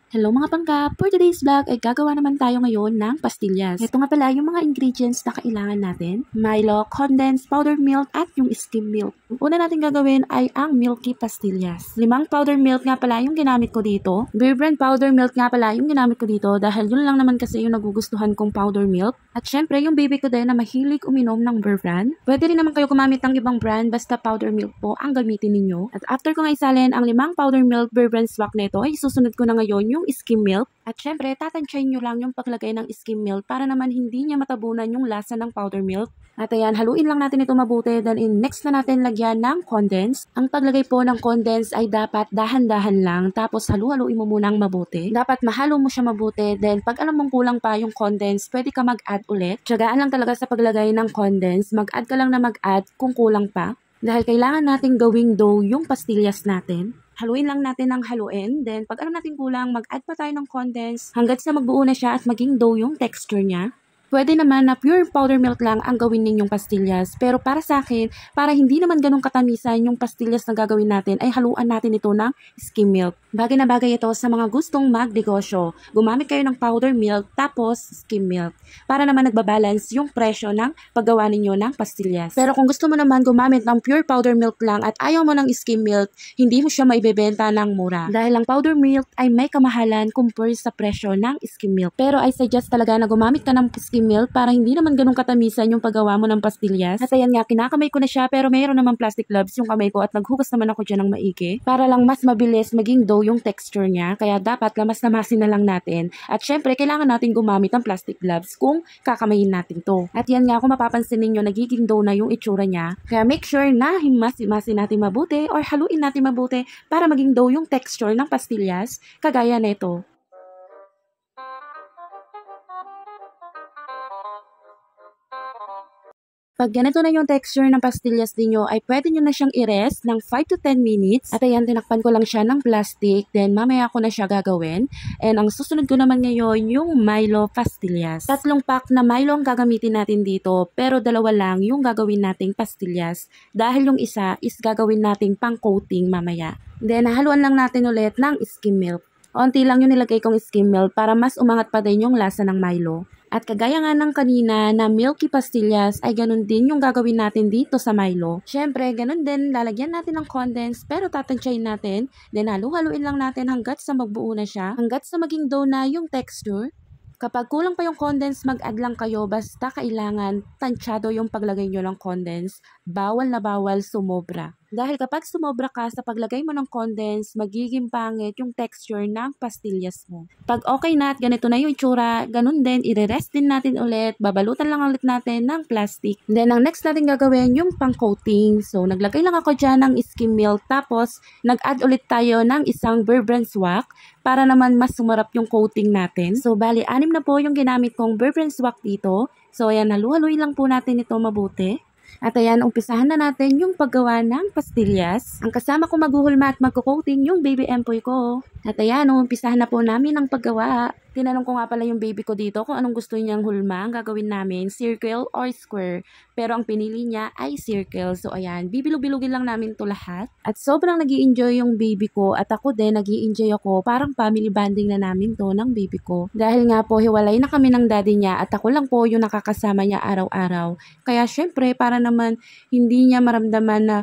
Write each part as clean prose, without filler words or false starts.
Hello mga pangkap! For today's vlog ay gagawa naman tayo ngayon ng pastillas. Ito nga pala yung mga ingredients na kailangan natin. Milo, condensed powder milk at yung skim milk. Una natin gagawin ay ang milky pastillas. 5 powder milk nga pala yung ginamit ko dito. Beer brand powder milk nga pala yung ginamit ko dito dahil yun lang naman kasi yung nagugustuhan kong powder milk. At syempre yung baby ko din na mahilig uminom ng Beer brand. Pwede rin naman kayo gumamit ng ibang brand basta powder milk po ang gamitin ninyo. At after ko nga isalin ang 5 powder milk Beer brand swak nito ay susunod ko na ngayon yung skim milk. At syempre, tatansyahin nyo lang yung paglagay ng skim milk para naman hindi niya matabunan yung lasa ng powder milk. At ayan, haluin lang natin ito mabuti. Then next na natin lagyan ng condensed. Ang paglagay po ng condensed ay dapat dahan-dahan lang. Tapos halu-haluin mo munang mabuti. Dapat mahalo mo siya mabuti. Then pag alam mong kulang pa yung condensed, pwede ka mag-add ulit. Tiyagaan lang talaga sa paglagay ng condensed. Mag-add ka lang na mag-add kung kulang pa. Dahil kailangan natin gawing dough yung pastillas natin. Haluin lang natin ng haluin. Then, pag alam natin kulang, mag-add pa tayo ng condensed hanggat sa magbuo na siya at maging dough yung texture niya. Pwede naman na pure powder milk lang ang gawin ninyong pastillas. Pero para sa akin, para hindi naman ganun katamisan yung pastillas na gagawin natin, ay haluan natin ito ng skim milk. Bagay na bagay ito sa mga gustong magnegosyo. Gumamit kayo ng powder milk tapos skim milk. Para naman nagbabalance yung presyo ng paggawa ninyo ng pastillas. Pero kung gusto mo naman gumamit ng pure powder milk lang at ayaw mo ng skim milk, hindi mo siya maibebenta ng mura. Dahil ang powder milk ay may kamahalan compare sa presyo ng skim milk. Pero I suggest talaga na gumamit ka ng skim milk para hindi naman ganun katamisan yung paggawa mo ng pastillas. At ayan nga, kinakamay ko na siya pero mayroon naman plastic gloves yung kamay ko at naghugas naman ako dyan ng maigi. Para lang mas mabilis maging dough yung texture niya. Kaya dapat lamas-lamasin na lang natin. At syempre, kailangan natin gumamit ng plastic gloves kung kakamayin natin to. At yan nga, kung mapapansin ninyo, nagiging dough na yung itsura niya. Kaya make sure na himas-himasin natin mabuti or haluin natin mabuti para maging dough yung texture ng pastillas kagaya nito. Pag ganito na yung texture ng pastillas niyo ay pwede nyo na siyang i-rest ng 5 to 10 minutes. At ayan, tinakpan ko lang siya ng plastic. Then mamaya ko na siya gagawin. And ang susunod ko naman ngayon yung Milo pastillas. 3 pack na Milo ang gagamitin natin dito. Pero 2 lang yung gagawin nating pastillas. Dahil yung isa is gagawin nating pang coating mamaya. Then haluan lang natin ulit ng skim milk. Onti lang yung nilagay kong skim milk para mas umangat pa din yung lasa ng Milo. At kagaya nga ng kanina na milky pastillas ay ganun din yung gagawin natin dito sa Milo. Syempre, ganun din, lalagyan natin ng condensed pero tatansyahin natin. Then halu-haluin lang natin hanggat sa magbuo na siya. Hanggat sa maging dough na yung texture. Kapag kulang pa yung condensed, mag-add lang kayo basta kailangan tansyado yung paglagay nyo ng condensed. Bawal na bawal sumobra. Dahil kapag sumobra ka sa paglagay mo ng condensed, magiging pangit yung texture ng pastillas mo. Pag okay na at ganito na yung itsura, ganun din, i-rest din natin ulit, babalutan lang ulit natin ng plastic. Then, ang next natin gagawin yung pang-coating. So, naglagay lang ako dyan ng skim milk, tapos nag-add ulit tayo ng isang Beer brand swak para naman mas sumarap yung coating natin. So, bali, 6 na po yung ginamit kong Beer brand swak dito. So, ayan, halu-haluin lang po natin ito mabuti. At ayan, umpisahan na natin yung paggawa ng pastillas. Ang kasama ko maghuhulma at magko-coating yung baby empoy ko. At ayan, umpisahan na po namin ang paggawa. Tinanong ko nga pala yung baby ko dito kung anong gusto niyang hulma. Ang gagawin namin, circle or square. Pero ang pinili niya ay circle. So ayan, bibilog-bilogin lang namin to lahat. At sobrang nag-i-enjoy yung baby ko. At ako din, nag-i-enjoy ako. Parang family bonding na namin to ng baby ko. Dahil nga po, hiwalay na kami ng daddy niya. At ako lang po yung nakakasama niya araw-araw. Kaya syempre, para naman hindi niya maramdaman na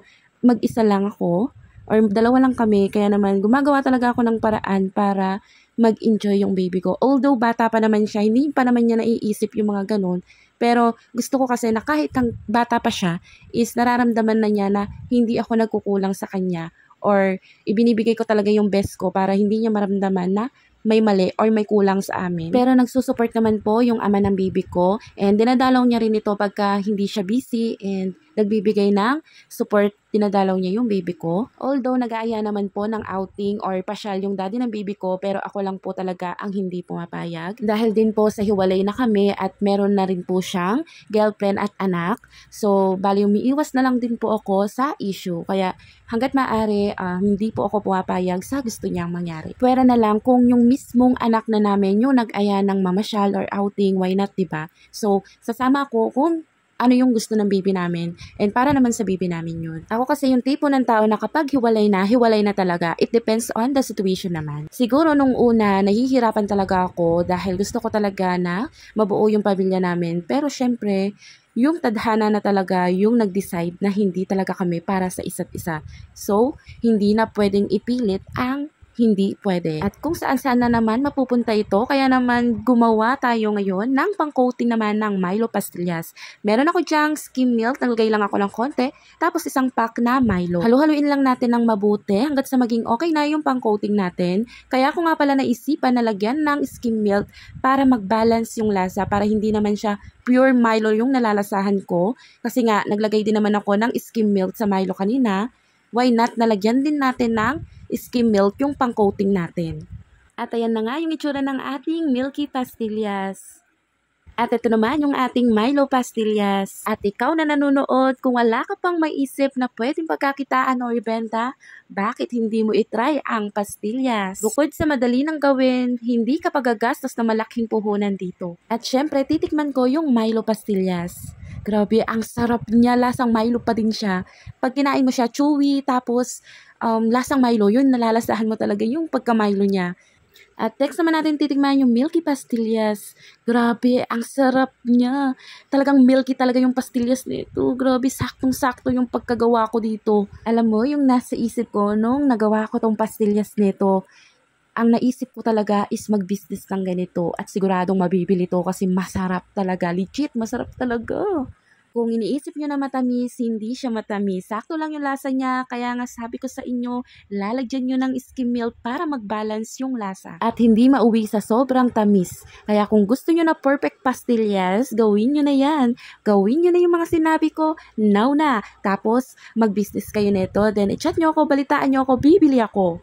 mag-isa lang ako. Or 2 lang kami. Kaya naman, gumagawa talaga ako ng paraan para mag-enjoy yung baby ko. Although bata pa naman siya, hindi pa naman niya naiisip yung mga ganun. Pero gusto ko kasi na kahit kang bata pa siya, is nararamdaman na niya na hindi ako nagkukulang sa kanya. Or ibinibigay ko talaga yung best ko para hindi niya maramdaman na may mali or may kulang sa amin. Pero nagsusupport naman po yung ama ng baby ko. And dinadalaw niya rin ito pagka hindi siya busy and nagbibigay ng support, dinadalaw niya yung baby ko. Although nag-aaya naman po ng outing or pasyal yung daddy ng baby ko, pero ako lang po talaga ang hindi pumapayag. Dahil din po sa hiwalay na kami at meron na rin po siyang girlfriend at anak. So, bali umiiwas na lang din po ako sa issue. Kaya hanggat maaari, hindi po ako pumapayag sa gusto niyang mangyari. Pwera na lang kung yung mismong anak na namin yung nag-aya ng mamasyal or outing, why not, diba? So, sasama ako kung ano yung gusto ng baby namin. And para naman sa baby namin yun. Ako kasi yung tipo ng tao na kapag hiwalay na talaga. It depends on the situation naman. Siguro nung una, nahihirapan talaga ako dahil gusto ko talaga na mabuo yung pamilya namin. Pero syempre, yung tadhana na talaga yung nag-decide na hindi talaga kami para sa isa't isa. So, hindi na pwedeng ipilit ang hindi pwede. At kung saan-saan na naman mapupunta ito, kaya naman gumawa tayo ngayon ng pang-coating naman ng Milo Pastillas. Meron ako dyang skim milk, naglagay lang ako ng konti, tapos isang pack na Milo. Halu-haluin lang natin ng mabuti hanggat sa maging okay na yung pang-coating natin. Kaya ako nga pala naisipan na lagyan ng skim milk para mag-balance yung lasa, para hindi naman siya pure Milo yung nalalasahan ko. Kasi nga, naglagay din naman ako ng skim milk sa Milo kanina. Why not nalagyan din natin ng skim milk yung pang-coating natin. At ayan na nga yung itsura ng ating Milky Pastillas. At ito naman yung ating Milo Pastillas. At ikaw na nanonood, kung wala ka pang maisip na pwedeng pagkakitaan o ibenta, bakit hindi mo itry ang pastillas? Bukod sa madali nang gawin, hindi ka pagagastos na malaking puhunan dito. At syempre, titikman ko yung Milo Pastillas. Grabe, ang sarap niya. Lasang Milo pa din siya. Pag kinain mo siya, chewy, tapos lasang Milo, yun, nalalasahan mo talaga yung pagka-Milo niya. At next naman natin titikman yung Milky Pastillas. Grabe, ang sarap niya. Talagang milky talaga yung pastillas nito. Grabe, saktong-sakto yung pagkagawa ko dito. Alam mo, yung nasa isip ko nung nagawa ko tong pastillas nito, ang naisip ko talaga is mag-business ng ganito. At siguradong mabibili to kasi masarap talaga. Legit, masarap talaga. Kung iniisip nyo na matamis, hindi siya matamis. Sakto lang yung lasa niya, kaya nga sabi ko sa inyo, lalagyan nyo ng skim milk para mag-balance yung lasa. At hindi mauwi sa sobrang tamis. Kaya kung gusto nyo na perfect pastillas, gawin nyo na yan. Gawin nyo na yung mga sinabi ko, now na. Tapos, mag-business kayo nito, then i-chat nyo ako, balitaan nyo ako, bibili ako.